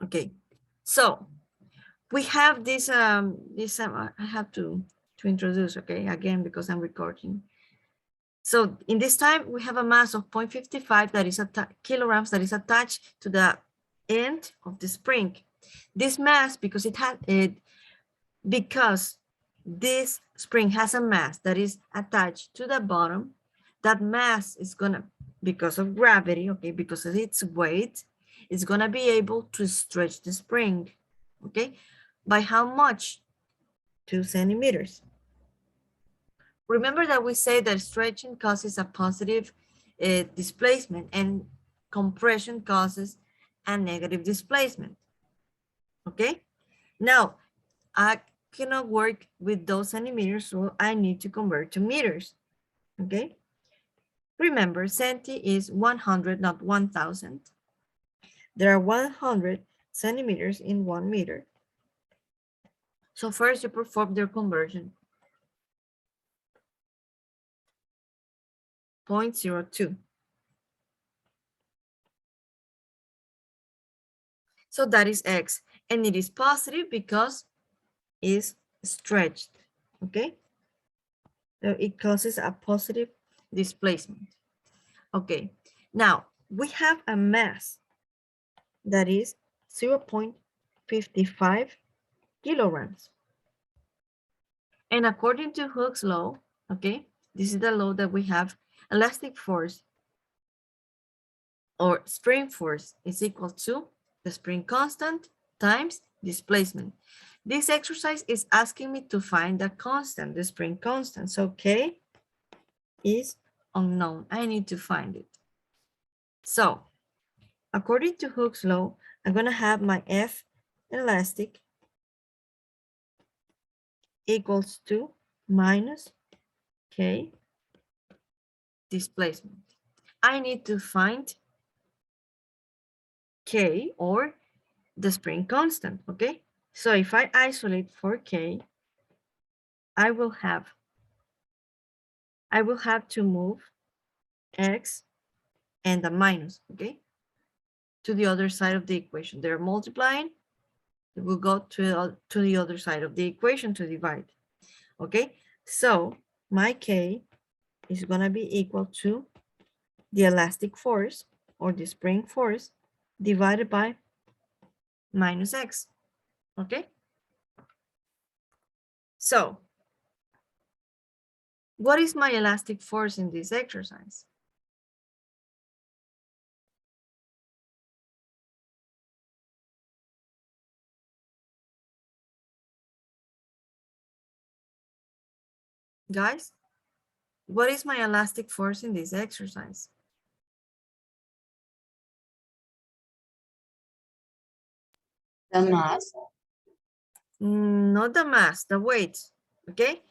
Okay, so we have this, I have to introduce, okay, again, because I'm recording. So in this time, we have a mass of 0.55 that is kilograms that is attached to the end of the spring. This mass, because because this spring has a mass that is attached to the bottom, that mass is gonna, because of gravity, okay, because of its weight, it's gonna be able to stretch the spring, okay? By how much? 2 centimeters. Remember that we say that stretching causes a positive displacement and compression causes a negative displacement, okay? Now, I cannot work with those centimeters, so I need to convert to meters, okay? Remember, centi is 100, not 1,000. There are 100 centimeters in 1 meter. So first you perform their conversion. 0.02. So that is X, and it is positive because it's stretched, okay? So it causes a positive displacement. Okay, now we have a mass that is 0.55 kilograms. And according to Hooke's law, okay, this is the law that we have, elastic force or spring force is equal to the spring constant times displacement. This exercise is asking me to find the constant, the spring constant. So K is unknown. I need to find it. So according to Hooke's law, I'm going to have my F elastic equals to minus K displacement. I need to find K, or the spring constant, okay? So if I isolate for K, I will have to move X and the minus, okay, to the other side of the equation. They're multiplying. It will go to the other side of the equation to divide, okay? So my K is going to be equal to the elastic force, or the spring force, divided by minus X, okay? So what is my elastic force in this exercise? Guys, what is my elastic force in this exercise? The mass. Not the mass, the weight, okay?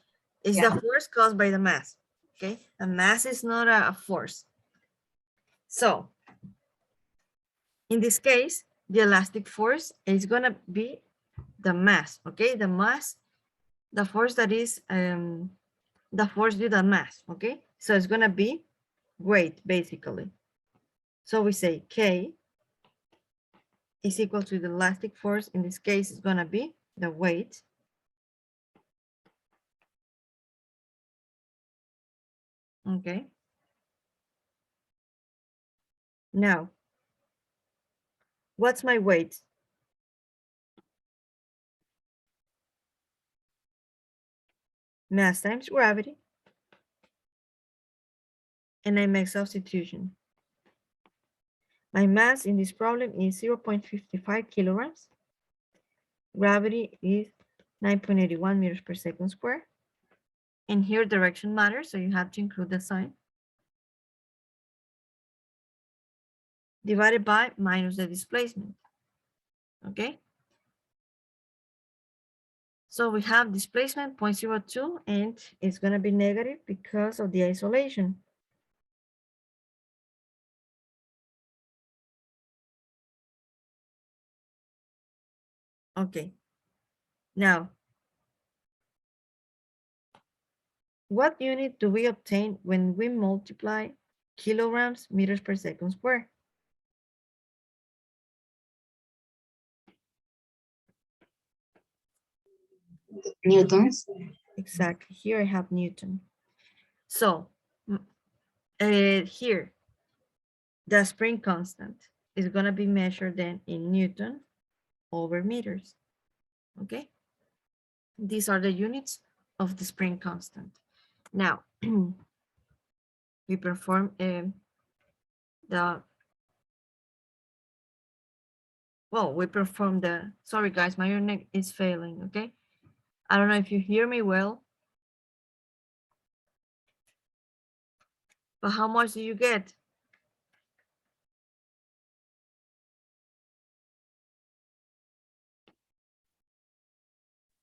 It's Yeah. the force caused by the mass, okay? A mass is not a force. So, in this case, the elastic force is gonna be the mass, okay? The mass, the force that is, the force due to the mass, okay? So it's gonna be weight, basically. So we say K is equal to the elastic force. In this case, it's gonna be the weight. Okay. Now, what's my weight? Mass times gravity. And I make substitution. My mass in this problem is 0.55 kilograms. Gravity is 9.81 meters per second square. And here direction matters, so you have to include the sign. Divided by minus the displacement, okay? So we have displacement 0.02, and it's gonna be negative because of the isolation. Okay, now, what unit do we obtain when we multiply kilograms meters per second square? Newtons. Exactly. Here I have Newton. So here, the spring constant is going to be measured then in Newton over meters. Okay. These are the units of the spring constant. Now, we perform we perform sorry guys, my internet is failing, okay? I don't know if you hear me well, but how much do you get?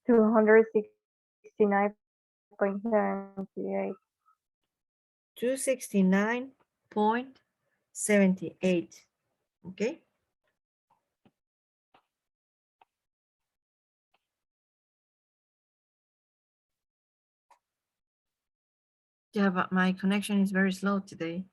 269.78. 269.78, okay? Yeah, but my connection is very slow today.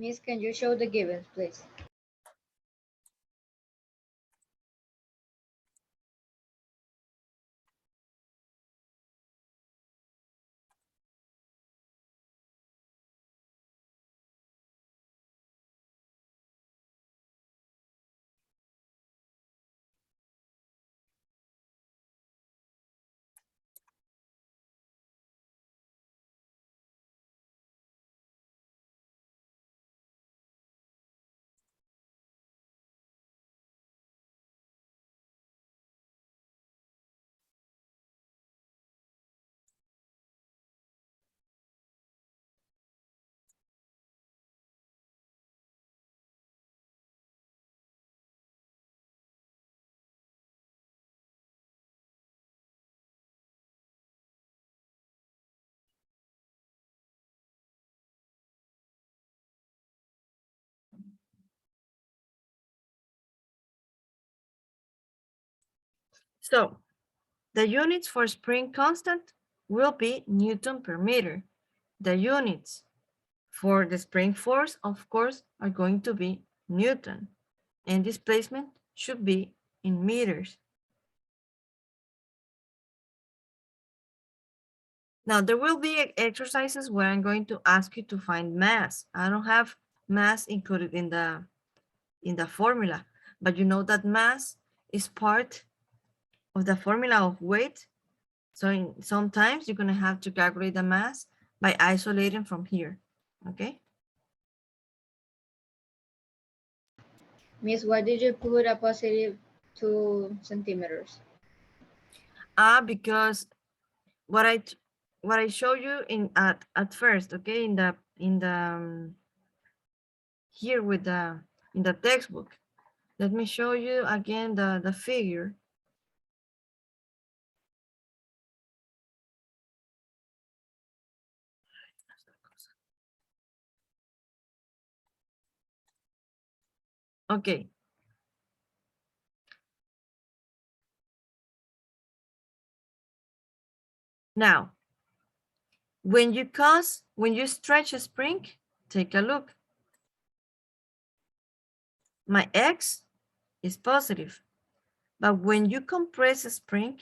Miss, can you show the givens, please? So the units for spring constant will be Newton per meter. The units for the spring force, of course, are going to be Newton, and displacement should be in meters. Now, there will be exercises where I'm going to ask you to find mass. I don't have mass included in the formula, but you know that mass is part of the formula of weight. So sometimes you're going to have to calculate the mass by isolating from here, okay? Miss, why did you put a positive 2 centimeters? Because what I show you at first, okay, here with the in the textbook. Let me show you again the figure. Okay. Now, when you stretch a spring, take a look. My X is positive, but when you compress a spring,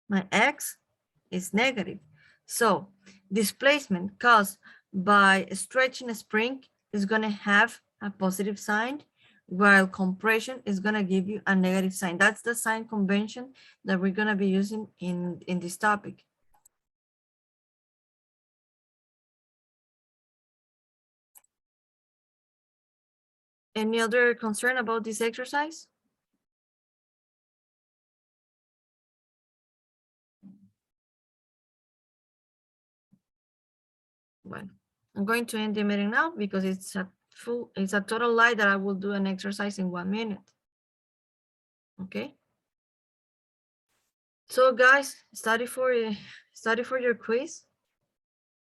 my X is negative. So displacement caused by stretching a spring is going to have a positive sign, while compression is going to give you a negative sign. That's the sign convention that we're going to be using in this topic. Any other concern about this exercise? Well, I'm going to end the meeting now because it's a total lie that I will do an exercise in 1 minute. Okay. So guys, study for your quiz.